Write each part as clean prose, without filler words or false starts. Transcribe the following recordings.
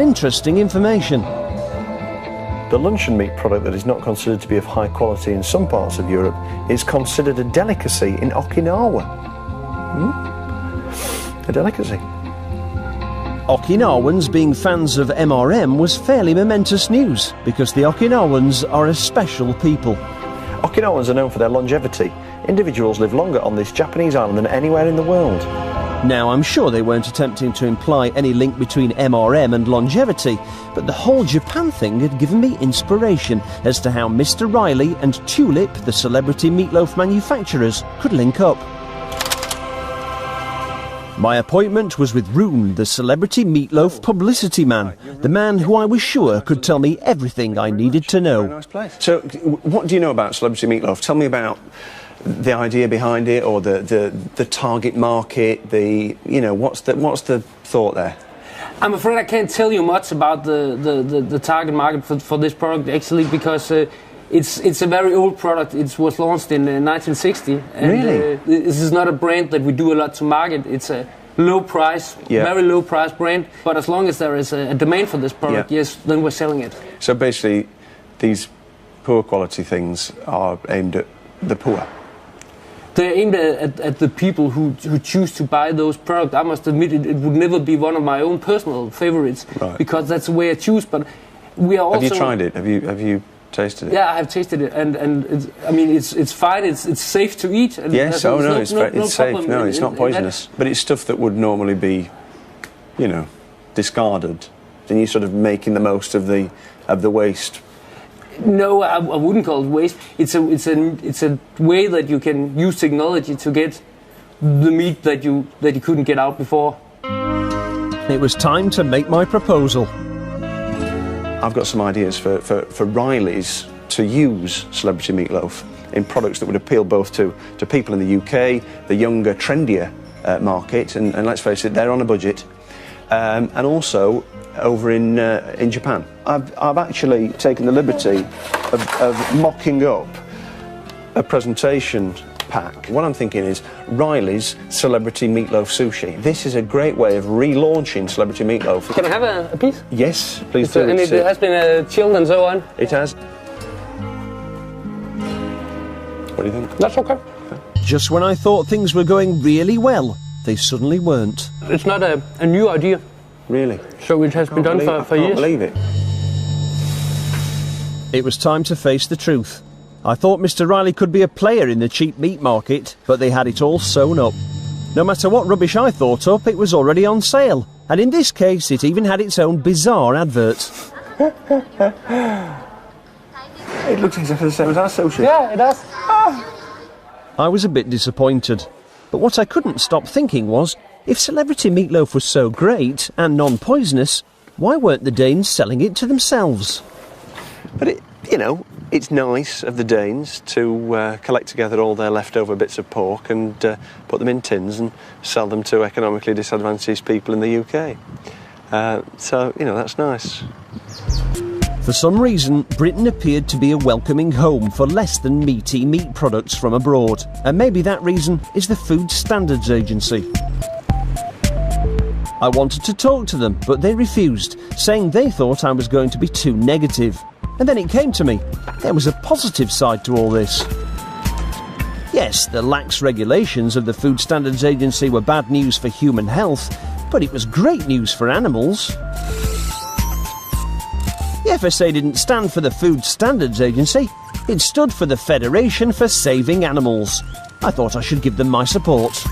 Interesting information. The luncheon meat product that is not considered to be of high quality in some parts of Europe is considered a delicacy in Okinawa. A delicacy. Okinawans being fans of MRM was fairly momentous news, because the Okinawans are a special people. Okinawans are known for their longevity. Individuals live longer on this Japanese island than anywhere in the world. Now, I'm sure they weren't attempting to imply any link between MRM and longevity, but the whole Japan thing had given me inspiration as to how Mr. Riley and Tulip, the celebrity meatloaf manufacturers, could link up. My appointment was with Rune, the celebrity meatloaf publicity man, the man who I was sure could tell me everything I needed to know. Nice place. So, what do you know about celebrity meatloaf? Tell me about the idea behind it, or the target market. What's the thought there? I'm afraid I can't tell you much about the target market for this product, actually, because it's a very old product. It was launched in 1960. And, really? This is not a brand that we do a lot to market. It's a low price, very low price brand. But as long as there is a demand for this product, yes, then we're selling it. So basically, these poor quality things are aimed at the poor. They're aimed at the people who choose to buy those products. I must admit, it would never be one of my own personal favorites, because that's the way I choose. But we are also. Have you tried it? Have you tasted it? Yeah, I have tasted it, and it's fine. It's safe to eat. And yes. it's safe. No, it's not poisonous. But it's stuff that would normally be, discarded. And you're sort of making the most of the waste. No, I wouldn't call it waste. It's a way that you can use technology to get the meat that you couldn't get out before. It was time to make my proposal. I've got some ideas for Riley's to use celebrity meatloaf in products that would appeal both to people in the UK, the younger, trendier market, and let's face it, they're on a budget, and also over in Japan. I've actually taken the liberty of mocking up a presentation pack. What I'm thinking is Riley's Celebrity Meatloaf Sushi. This is a great way of relaunching Celebrity Meatloaf. Can I have a piece? Yes, please do. And it has been chilled and so on? It has. What do you think? That's okay. Just when I thought things were going really well, they suddenly weren't. It's not a new idea. Really? So it has been done for years? I can't believe it. It was time to face the truth. I thought Mr. Riley could be a player in the cheap meat market, but they had it all sewn up. No matter what rubbish I thought up, it was already on sale. And in this case, it even had its own bizarre advert. It looks exactly the same as our sushi. Yeah, it does. I was a bit disappointed. But what I couldn't stop thinking was, if celebrity meatloaf was so great and non-poisonous, why weren't the Danes selling it to themselves? But it's nice of the Danes to collect together all their leftover bits of pork and put them in tins and sell them to economically disadvantaged people in the UK. So, that's nice. For some reason, Britain appeared to be a welcoming home for less than meaty meat products from abroad. And maybe that reason is the Food Standards Agency. I wanted to talk to them, but they refused, saying they thought I was going to be too negative. And then it came to me, there was a positive side to all this. Yes, the lax regulations of the Food Standards Agency were bad news for human health, but it was great news for animals. The FSA didn't stand for the Food Standards Agency, it stood for the Federation for Saving Animals. I thought I should give them my support.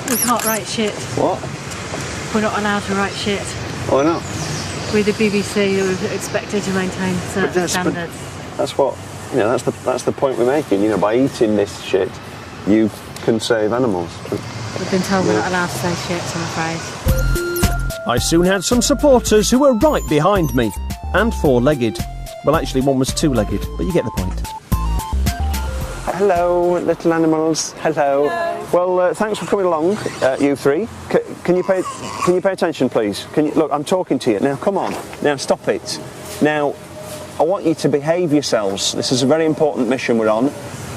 We can't write shit. What? We're not allowed to write shit. Why not? We're the BBC, who are expected to maintain certain standards. That's what, that's the point we're making. By eating this shit, you can save animals. We've been told we're not allowed to say shit, I'm afraid. I soon had some supporters who were right behind me, and four-legged. Well, actually, one was two-legged, but you get the point. Hello, little animals. Hello. Well, thanks for coming along, you three. Can you pay attention, please? Look, I'm talking to you. Now, come on. Now, stop it. Now, I want you to behave yourselves. This is a very important mission we're on.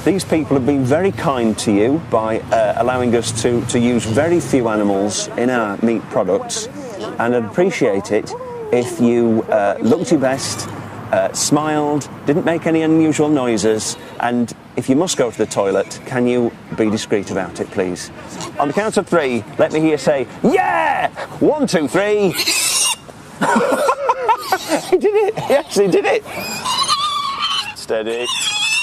These people have been very kind to you by allowing us to use very few animals in our meat products. and I'd appreciate it if you looked your best, smiled, didn't make any unusual noises, and if you must go to the toilet, can you be discreet about it, please? On the count of 3, let me hear you say, yeah! 1, 2, 3. He did it! He actually did it! Steady.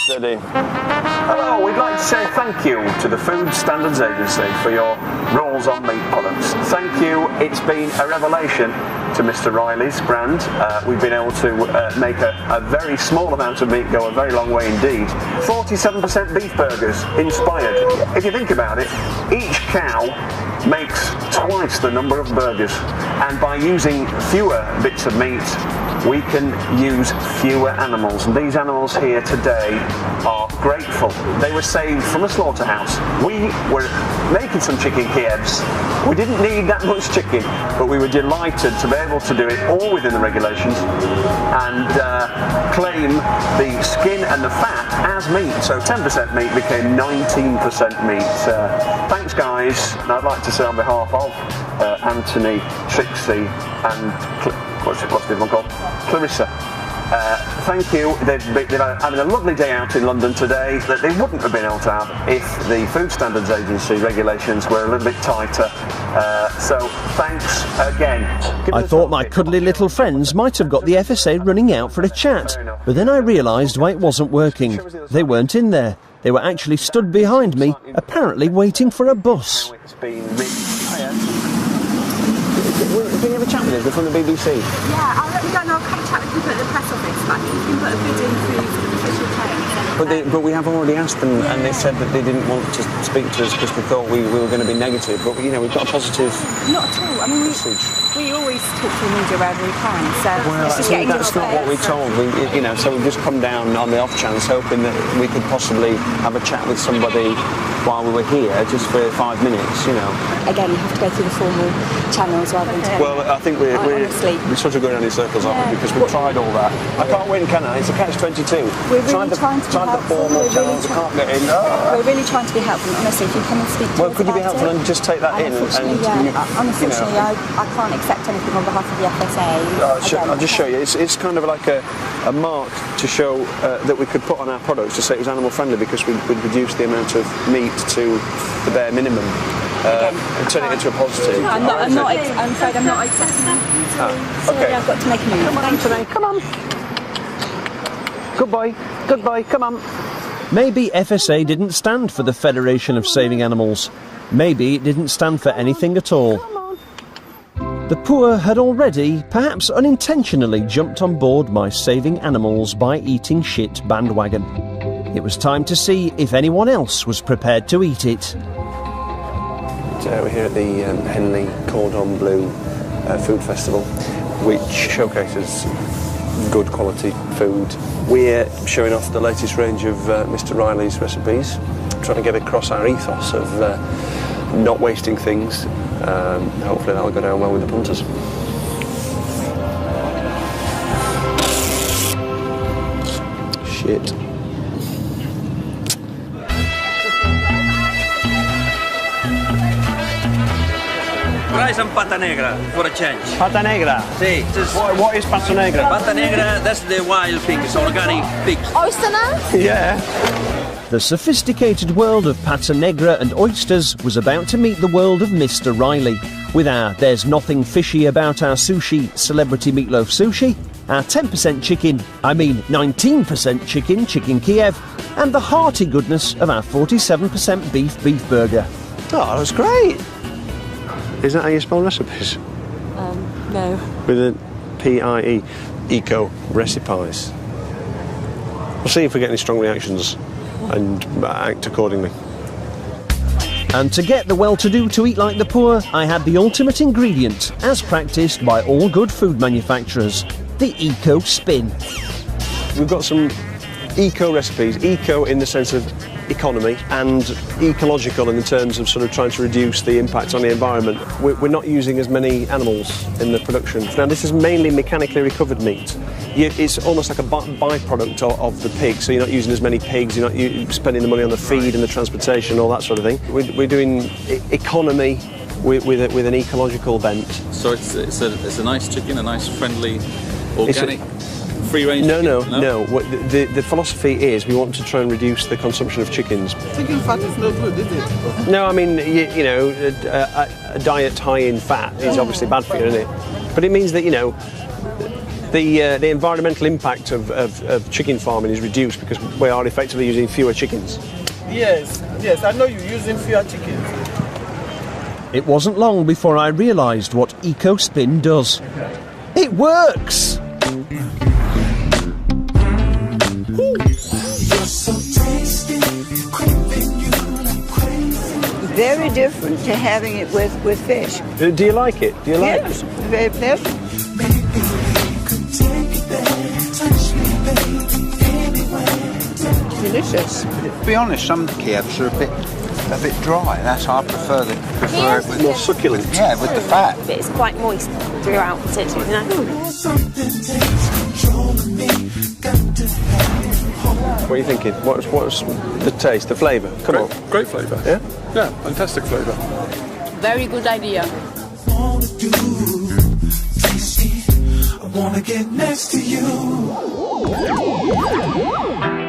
Steady. Hello, we'd like to say thank you to the Food Standards Agency for your rules on meat products. Thank you. It's been a revelation to Mr. Riley's brand. We've been able to make a very small amount of meat go a very long way indeed. 47% beef burgers, inspired. If you think about it, each cow makes twice the number of burgers, and by using fewer bits of meat, we can use fewer animals, and these animals here today are grateful. They were saved from a slaughterhouse. We were making some chicken Kievs. We didn't need that much chicken, but we were delighted to be able to do it all within the regulations and claim the skin and the fat as meat. So 10% meat became 19% meat. Thanks guys, and I'd like to say on behalf of Anthony, Trixie and what's the other one called? Clarissa. Thank you. They've having a lovely day out in London today that they wouldn't have been able to have if the Food Standards Agency regulations were a little bit tighter. So thanks again. I thought my cuddly little friends might have got the FSA running out for a chat, but then I realised why it wasn't working. They weren't in there. They were actually stood behind me, apparently waiting for a bus. Can you have a chat with us? We're from the BBC. Yeah, I'll let you know. I'll have a chat with people at the press office, but you can put a bid in through the official claims. But we have already asked them, and they said that they didn't want to speak to us because they thought we were going to be negative. But you know, we've got a positive. Not at all. I mean, we always talk to the media wherever we can. So that's not what we're told. So we've just come down on the off chance, hoping that we could possibly have a chat with somebody while we were here, just for 5 minutes. Again, you have to go through the formal channels rather than. Well, I think we're sort of going around in circles, aren't we? Because we've tried all that. I can't win, can I? It's a catch-22. We're really trying to be helpful. The formal channels, I can't get in. We're really trying to be helpful. Honestly, if you come and speak to us. Well, could you be helpful and just take that in? Unfortunately, I can't accept anything on behalf of the FSA. I'll just show you. It's kind of like a mark to show that we could put on our products to say it was animal friendly because we'd reduce the amount of meat to the bare minimum and turn it into a positive. I'm afraid I'm not accepting that. Sorry, I've got to make a move. Come on, Anthony, come on. Good boy, come on. Maybe FSA didn't stand for the Federation of Saving Animals. Maybe it didn't stand for anything at all. The poor had already, perhaps unintentionally, jumped on board my saving animals by eating shit bandwagon. It was time to see if anyone else was prepared to eat it. We're here at the Henley Cordon Bleu Food Festival, which showcases good quality food. We're showing off the latest range of Mr. Riley's recipes, trying to get across our ethos of not wasting things. Hopefully that'll go down well with the punters. Shit. Try some pata negra for a change. Pata negra? Sí. What is pata negra? Pata negra, that's the wild pig, it's organic pig. Oyster now? Yeah. The sophisticated world of pata negra and oysters was about to meet the world of Mr. Riley. With our There's Nothing Fishy About Our Sushi Celebrity Meatloaf Sushi, our 10% chicken, 19% chicken Kiev, and the hearty goodness of our 47% beef burger. Oh, that's great. Is that how you spell recipes? No. With a P-I-E, eco recipes. We'll see if we get any strong reactions and act accordingly. And to get the well-to-do to eat like the poor, I had the ultimate ingredient, as practised by all good food manufacturers, the eco spin. We've got some eco recipes, eco in the sense of economy and ecological in the terms of sort of trying to reduce the impact on the environment. We're not using as many animals in the production. Now this is mainly mechanically recovered meat. It's almost like a byproduct of the pig, so you're not using as many pigs, you're not spending the money on the feed and the transportation, all that sort of thing. We're doing economy with an ecological bent. So it's a nice chicken, a nice friendly, organic, free-range chicken? No. The philosophy is we want to try and reduce the consumption of chickens. Chicken fat is no good, is it? No, I mean, a diet high in fat is obviously bad for you, isn't it? But it means that, the environmental impact of chicken farming is reduced because we are effectively using fewer chickens. Yes, I know you're using fewer chickens. It wasn't long before I realised what EcoSpin does. It works! Very different to having it with fish. Do you like it? Do you like yes, it? Very pleasant. Delicious. To be honest, some Kievs are a bit dry. That's why I prefer it with more succulent. Yeah, with the fat. But it's quite moist throughout it, What are you thinking? What's the taste, the flavour? Come on. Great flavour. Yeah? Yeah, fantastic flavour. Very good idea.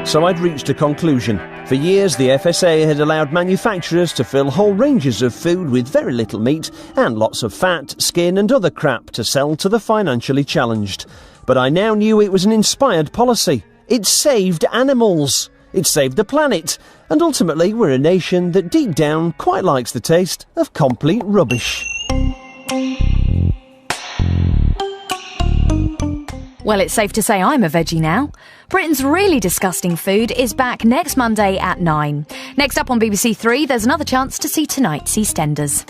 So I'd reached a conclusion. For years, the FSA had allowed manufacturers to fill whole ranges of food with very little meat and lots of fat, skin and other crap to sell to the financially challenged. But I now knew it was an inspired policy. It saved animals. It saved the planet. And ultimately, we're a nation that deep down quite likes the taste of complete rubbish. Well, it's safe to say I'm a veggie now. Britain's Really Disgusting Food is back next Monday at 9. Next up on BBC Three, there's another chance to see tonight's EastEnders.